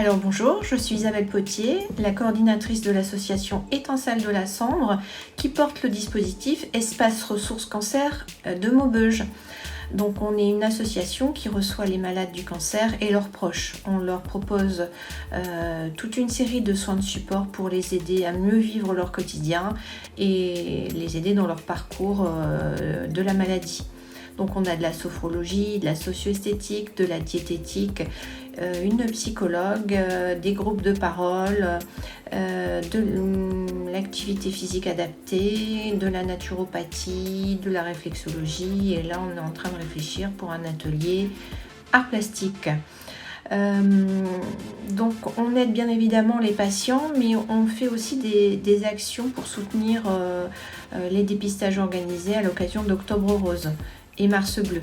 Alors bonjour, je suis Isabelle Potier, la coordinatrice de l'association Étincelle de la Sambre qui porte le dispositif Espace Ressources Cancer de Maubeuge. Donc on est une association qui reçoit les malades du cancer et leurs proches. On leur propose toute une série de soins de support pour les aider à mieux vivre leur quotidien et les aider dans leur parcours de la maladie. Donc on a de la sophrologie, de la socio-esthétique, de la diététique, une psychologue, des groupes de parole, de l'activité physique adaptée, de la naturopathie, de la réflexologie. Et là, on est en train de réfléchir pour un atelier art plastique. Donc on aide bien évidemment les patients, mais on fait aussi des actions pour soutenir les dépistages organisés à l'occasion d'Octobre Rose et Mars Bleu.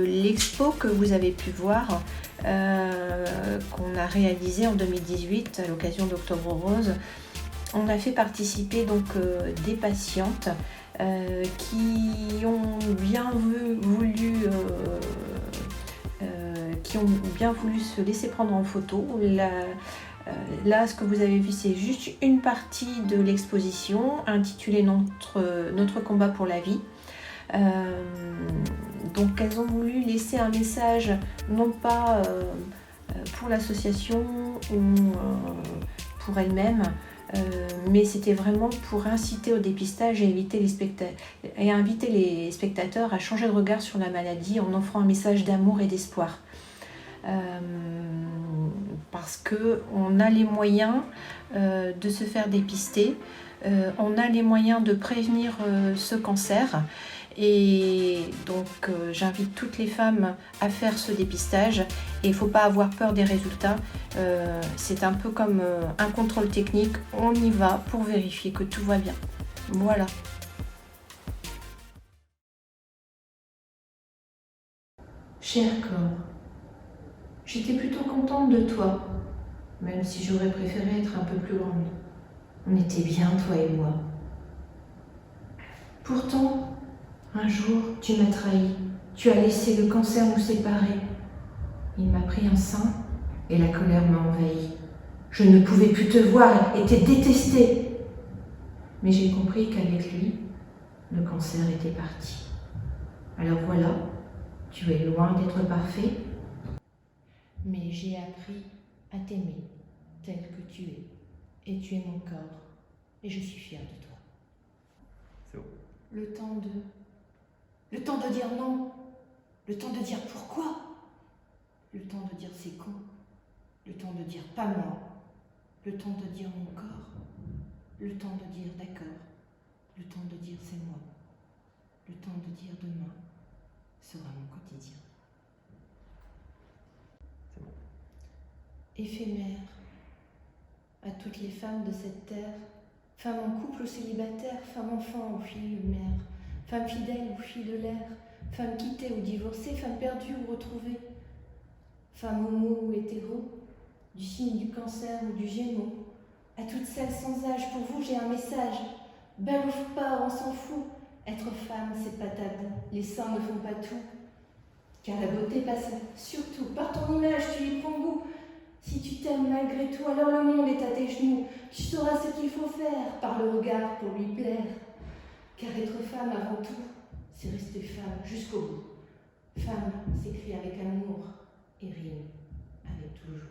L'expo que vous avez pu voir, qu'on a réalisé en 2018 à l'occasion d'Octobre Rose, on a fait participer des patientes qui ont bien voulu se laisser prendre en photo. Là, ce que vous avez vu, c'est juste une partie de l'exposition intitulée Notre combat pour la vie. Donc elles ont voulu laisser un message, non pas pour l'association ou pour elles-mêmes, mais c'était vraiment pour inciter au dépistage et inviter les spectateurs à changer de regard sur la maladie en offrant un message d'amour et d'espoir. Parce qu'on a les moyens de se faire dépister, on a les moyens de prévenir ce cancer. Et donc j'invite toutes les femmes à faire ce dépistage et il ne faut pas avoir peur des résultats. C'est un peu comme un contrôle technique, on y va pour vérifier que tout va bien. Voilà. Cher corps, j'étais plutôt contente de toi, même si j'aurais préféré être un peu plus grande. On était bien, toi et moi. Pourtant, un jour, tu m'as trahi. Tu as laissé le cancer nous séparer. Il m'a pris un sein et la colère m'a envahi. Je ne pouvais plus te voir et t'ai détesté. Mais j'ai compris qu'avec lui, le cancer était parti. Alors voilà, tu es loin d'être parfait. Mais j'ai appris à t'aimer tel que tu es. Et tu es mon corps. Et je suis fière de toi. C'est bon. Le temps de dire non. Le temps de dire pourquoi. Le temps de dire c'est con. Le temps de dire pas moi. Le temps de dire mon corps. Le temps de dire d'accord. Le temps de dire c'est moi. Le temps de dire demain sera mon quotidien. C'est bon. Éphémère à toutes les femmes de cette terre, femmes en couple ou célibataires, femmes enfants ou filles ou mères, femmes fidèles ou filles de l'air, femmes quittées ou divorcées, femmes perdues ou retrouvées, femmes homo ou hétéro, du signe du cancer ou du gémeaux. À toutes celles sans âge, pour vous j'ai un message. Belle ou pas, on s'en fout. Être femme, c'est pas tabou. Les seins ne font pas tout. Car la beauté passe surtout par ton image, tu y prends goût. Si tu t'aimes malgré tout, alors le monde est à tes genoux. Tu sauras ce qu'il faut faire par le regard pour lui plaire. Car être femme avant tout, c'est rester femme jusqu'au bout. Femme s'écrit avec amour et rime avec toujours.